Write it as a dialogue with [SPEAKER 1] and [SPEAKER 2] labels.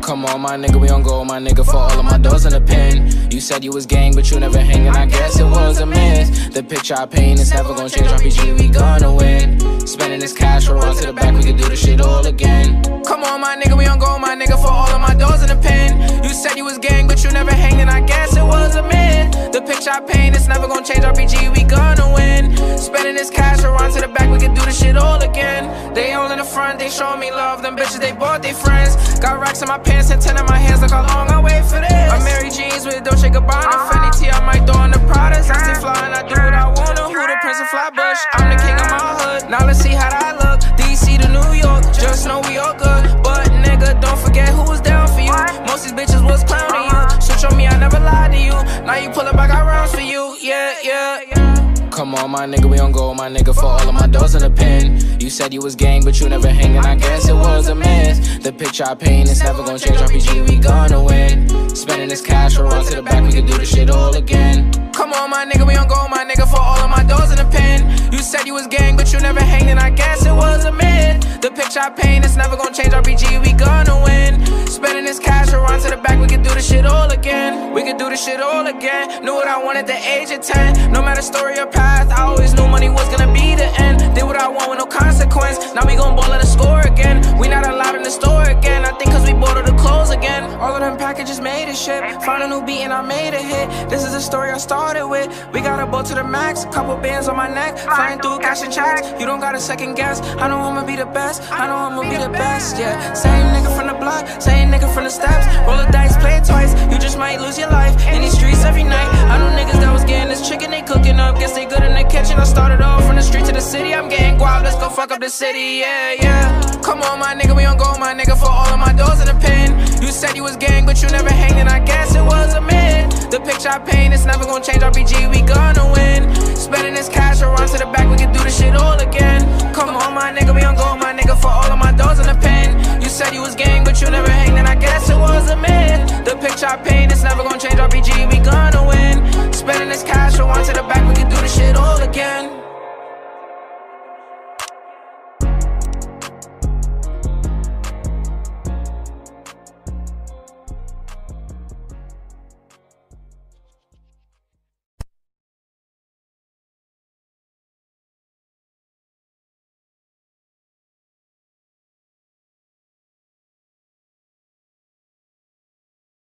[SPEAKER 1] Come on, my nigga, we on go, my nigga, for all of my doors in the pen. You said you was gang, but you never hanging, I guess it was a miss. The picture I paint is never gonna change, RPG, we gonna win. Spending this cash, we'll run to the back, we can do this shit all again. Come on, my nigga, we on go, my nigga, for all of my doors in the pen. You said you was gang, but you never hanging, I guess it was a myth. The picture I paint is never gonna change, RPG, we gonna win. Spending this cash, we'll run to the back, we can do this shit all again. They all in the front, they show me love, them bitches, they bought their friends. Got racks in my pants and 10 in my hands, look how long I wait for this. I'm Mary Jeans with Dolce Gabbana, Fendi T, I might throw in the Pradas. I stay fly and I do what I wanna. Who the Prince of Flatbush? I'm the king of my hood. Now let's see how that look. DC to New York, just know we all good. But nigga, don't forget who was down for you. Most these bitches was clowning you. Switch on me, I never lied to you. Now you pull up, I got rounds for you. Yeah. Come on, my nigga, we on go, my nigga, for all of my doors in the pen. You said you was gang, but you never hanging, I guess it was a miss. The picture I paint is never gonna change, RPG, we gonna win. Spending this cash, we'll run to the back, we can do this shit all again. Come on, my nigga, we on go, my nigga, for all of my doors in the pen. You said you was gang, but you never hanging, I guess it was a myth. The picture I paint is never gonna change, RPG, we gonna win. Spending this cash, we'll run to the back, we can do this shit all again. We can do this shit all again. Knew what I wanted at the age of 10. No matter story or path, I always knew money was gonna be the end. Did what I want with no consequence. Now we gon' ball at the score again. We not allowed in the store again. I think cause we bought all the clothes again. All of them packages made a shit. Found a new beat and I made a hit. This is the story I started with. We got a boat to the max, couple bands on my neck, flying through cash and checks. You don't gotta second guess. I know I'ma be the best. I know I'ma be the best, yeah. Same nigga from the block, same nigga from the steps. Roll the dice, play it twice. You just might lose your life in these streets every night. I know niggas that was getting this chicken they cooking up. Guess they good in the kitchen. I started off from the street to the city. I'm getting guap, let's go fuck up the city, yeah. Come on, my nigga, we on go, my nigga, for all of my doors in the pen. You said you was gang, but you never hanging, I guess it was a myth. The picture I paint is never gonna change, RPG, we gonna win. Spending this cash, we'll run to the back, we can do this shit all again. Come on, my nigga, we on go, my nigga, for all of my doors in the pen. You said you was gang, but you never hanging, I guess it was a myth. The picture I paint is never gonna change, RPG, we gonna